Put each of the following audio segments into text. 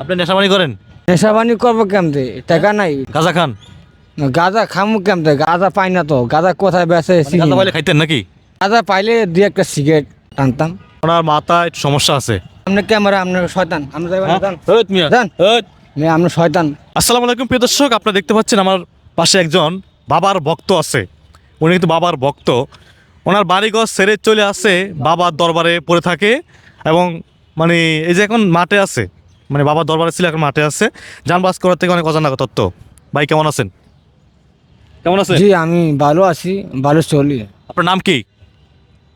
আপনি নেশাবানি করেন? নেশাবানি করবো কেমতে? টাকা নাই। গাঁজা খান? গাঁজা খামু কেমতে? গাঁজা পাই না তো। গাঁজা কোথায় বেচে চিনি গাঁজা না। পাইলে খাইতেন নাকি? গাঁজা পাইলে দুই একটা সিগারেট টানতাম। ওনার মাথায় একটু সমস্যা আছে। আপনি ক্যামেরা, আপনার শয়তান। আমরা যাইবেন হ্যাঁ? যান। হেৎ মিয়া, যান। হেৎ। মেয়ে আপনার শয়তান। আসসালামু আলাইকুম প্রিয় দর্শক, আপনারা দেখতে পাচ্ছেন আমার পাশে একজন বাবার ভক্ত আছে। উনি কিন্তু বাবার ভক্ত। ওনার বাড়িঘর ছেড়ে চলে আসে বাবার দরবারে পড়ে থাকে এবং মানে এই যে এখন মাঠে আছে, মানে বাবার দরবারে ছিল এখন মাঠে আছে। যানবাস করার থেকে অনেক অজানা তত্ত্ব। ভাই কেমন আছেন? কেমন আছেন? জি আমি ভালো আছি, ভালো চলি। আপনার নাম কি?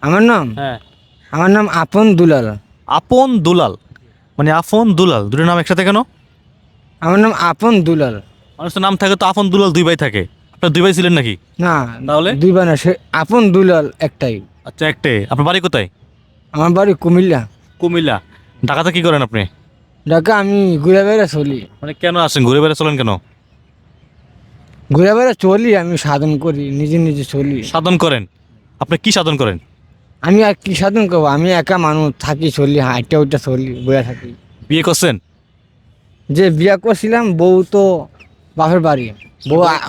আমার নাম হ্যাঁ, আমার নাম আপন দুলাল। আপন দুলাল। মানে আপন দুলাল দুটো নাম একসাথে কেন? আমার নাম আপন দুলাল। মানুষের নাম থাকে তো আপন দুলাল, দুই ভাই থাকে। আপনার দুই ভাই ছিলেন নাকি? না তাহলে? দুই বার না, সে আপন দুলাল একটাই। আচ্ছা, একটে। আপনার বাড়ি কোথায়? আমার বাড়ি কুমিল্লা। কুমিল্লা। ঢাকাতে কি করেন আপনি? ঢাকা আমি ঘুরে বেড়ে চলি। মানে কেন আসেন, ঘুরে বেড়ে চলেন কেন? ঘুরে বেড়ে চলি, আমি সাধন করি, নিজে নিজে চলি। সাধন করেন? আপনি কি সাধন করেন? আমি আর কি সাধন করবো? আমি একা মানুষ, থাকি চলি, হাইটা উইটা চলি, বইয়া থাকি। বিয়ে করছেন? যে বিয়া করছিলাম, বউ তো বাপের বাড়ি।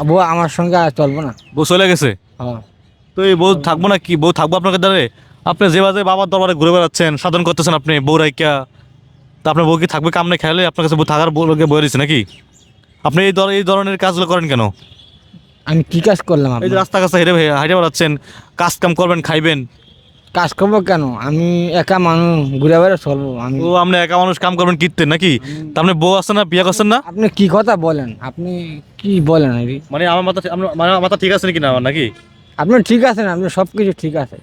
বউ আমার সঙ্গে আর চলবো না। বউ চলে গেছে? হ্যাঁ। তো এই বউ থাকবো না কি? বউ থাকবো আপনাকে দ্বারে? আপনি যেভাবে বাবার দরবারে ঘুরে বেড়াচ্ছেন, সাধন করতেছেন আপনি বউ রাইকা, তা আপনার বউ কি থাকবে? কামনে খেলে আপনার কাছে বউ থাকার বউকে বয়ে দিচ্ছে নাকি? আপনি এই ধরনের কাজগুলো করেন কেন? আমি কি কাজ করলাম? এই যে রাস্তা কাছে হেঁটে হেঁটে বেড়াচ্ছেন, কাজ কাম করবেন, খাইবেন। কাজ করবো কেন? আমি একা মানুষ, ঘুরে বেড়ে চলবো আমি। ও আপনি একা মানুষ, কাম করবেন কিনতেন নাকি? তা আপনি বউ আছে না, বিয়ে করছেন না? আপনি কি কথা বলেন? আপনি কি বলেন? মানে আমার মাথা মানে আমার মাথা ঠিক আছে নাকি না আমার নাকি? আপনার ঠিক আছে না? আপনার সব কিছু ঠিক আছে।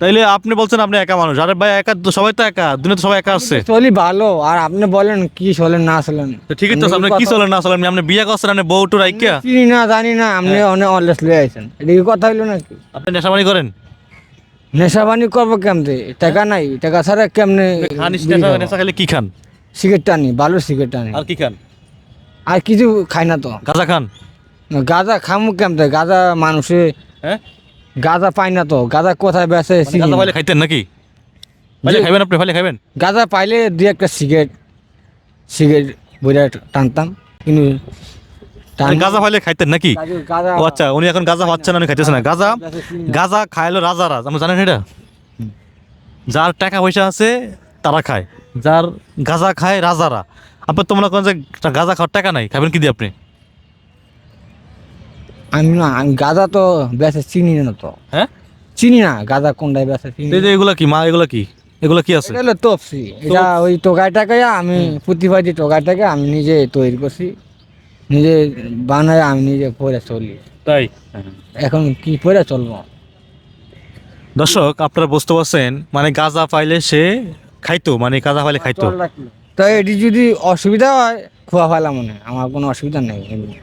তাইলে আপনি বলছেন আপনি একা মানুষ। আরে ভাই, একা তো সবাই তো একা, দুনিয়া তো সবাই একা আসছে। চলি ভালো, আর আপনি বলেন কি চলেন না চলেন? তো ঠিকই তো, আপনি কি চলেন না চলেন? আপনি বিয়ে করছেন, আপনি বউ টু রাইকা। চিনি না, জানি না, আপনি অনেক অলস লয়ে আছেন। এটা কি কথা হইলো নাকি? আপনি নেশাবানি করেন? নেশাবানি করবো কেমতে? টাকা নাই। টাকা ছাড়া কেমনে? খানিস নেশা, নেশা খেলে কি খান? সিগারেট টানি, ভালো সিগারেট টানি। আর কি খান? আর কিছু খাই না তো। গাঁজা খান? গাঁজা খামু কেমতে? গাঁজা মানুষে হ্যাঁ, গাঁজা পাই না তো। গাঁজা কোথায় বেচে মানে চিনি গাঁজা না। পাইলে খাইতেন নাকি? পাইলে জি। খাইবেন? আপনি পাইলে খাইবেন? গাঁজা পাইলে দুই একটা সিগারেট বইরা টানতাম, কিন্তু মানে গাঁজা পাইলে খাইতেন নাকি? গাঁজা ও আচ্ছা, উনি এখন গাঁজা খাচ্ছেন, উনি খাইতেছেন না। গাঁজা, গাঁজা খাইলো রাজারাজ, আপনি জানেন এটা? যার টাকা পয়সা আছে তারা খায়, যার গাঁজা খায় রাজারা। আপনার তো মনে করেন যে গাঁজা খাওয়ার টাকা নাই, খাবেন কি দিয়ে আপনি? আমি গাঁজা তো বেচে চিনি না তো। হ্যাঁ, চিনি না গাঁজা কোনটায় বেচে চিনি না। এই যে এগুলা কি মা, এগুলা কি, এগুলা কি আছে? এটা হলো তপসি। এটা ওই টোকাই টাকায় আমি প্রতিবাদী টোকাই টাকা আমি নিজে তৈরি করছি, নিজে বানায়, আমি নিজে পরে চলি। তাই এখন কি পরে চলবো? দর্শক, আপনারা বুঝতে পারছেন, মানে গাঁজা পাইলে সে খাইতো, মানে গাঁজা পাইলে খাইতো। তো এটি যদি অসুবিধা হয় খোয়া ফেলা, মনে হয় আমার কোনো অসুবিধা নেই।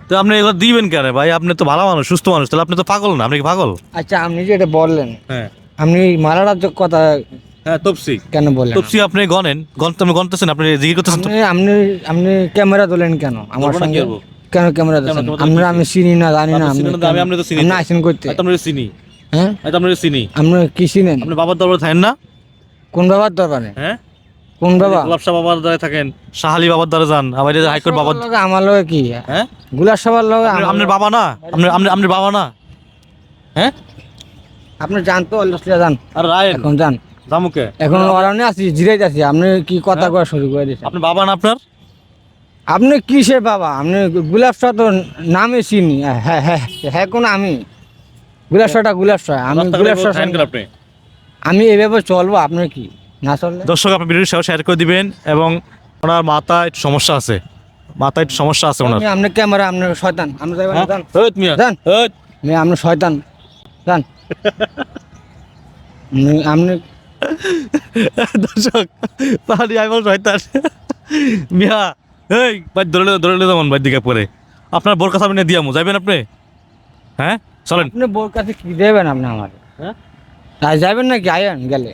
তো আপনি এগুলো দিবেন কেন ভাই? আপনি তো ভালো মানুষ, সুস্থ মানুষ, তাহলে আপনি তো পাগল না? আপনি কি পাগল? আচ্ছা, আপনি যে এটা বললেন, হ্যাঁ, আপনি মারাটার কথা হ্যাঁ, তপসি। কেন বললেন? তপসি আপনি গনেন, আপনি গনতেছেন, আপনি জিজ্ঞেস করতেছেন তো। আপনি আপনি আপনি ক্যামেরা তোলেন কেন আমার ধরবো না, কি সঙ্গে? করবো? কেন ক্যামেরা কেন, তোলেন? তোমাদের আমরা কি? আমি চিনি না, জানি না। আপনি চিনেন না, আমি আপনাকে তো চিনি আপনি তো। আইসেন করতে। আমি তো আপনাকে চিনি। হ্যাঁ, আমি তো আপনাকে চিনি। আপনি কি চিনেন? আপনি বাবার দরবারে থাকেন না? কোন বাবার দরবারে? হ্যাঁ, কোন বাবা? গোলাপশাহ বাবার দ্বারে থাকেন, শাহালি বাবার দ্বারে যান, আবার এই যে হাইকোর্ট বাবার। লগে আমার লগে কি? হ্যাঁ, গুলার সবার লগে আপনার বাবা না? আপনার বাবা না? হ্যাঁ, আপনি জানতো অলসলিয়া জান। আর রায়ন এখন জান। জামুকে এখন অরানে আছি, জিরাইতে আছি। আপনি কি কথা কয়া শুরু করে দিয়েছেন? আপনার বাবা না আপনার? আপনি কিসের বাবা? আপনি গুলাব শাহ তো নামে চিনি। হ্যাঁ হ্যাঁ হ্যাঁ, কোন আমি গুলাব শাহটা গুলাব শাহ। আমি রাস্তাঘাটে গুলাব শাহ থাকেন কেন আপনি? আমি এভাবে চলবো? আপনার কি না চললে? দর্শক, আপনি ভিডিওটি শেয়ার করে দিবেন। এবং ওনার মাথায় একটু সমস্যা আছে, মাথায় একটু সমস্যা আছে ওনার। আপনি ক্যামেরা, আপনার শয়তান। আমরা যাইবেন হ্যাঁ? যান। হেৎ মিয়া, যান। হেৎ। আপনার শয়তান যান। আপনি দর্শক, তাহলে আমি বল শয়তান মিয়া। এই ভাই, ধরে যেমন ভাই দিকে পরে আপনার বোর কাছে আপনি দিয়ামু যাইবেন আপনি? হ্যাঁ, চলেন। আপনি বোর কাছে কি দেবেন? আপনি আমার হ্যাঁ, যাইবেন নাকি? আয়েন গেলে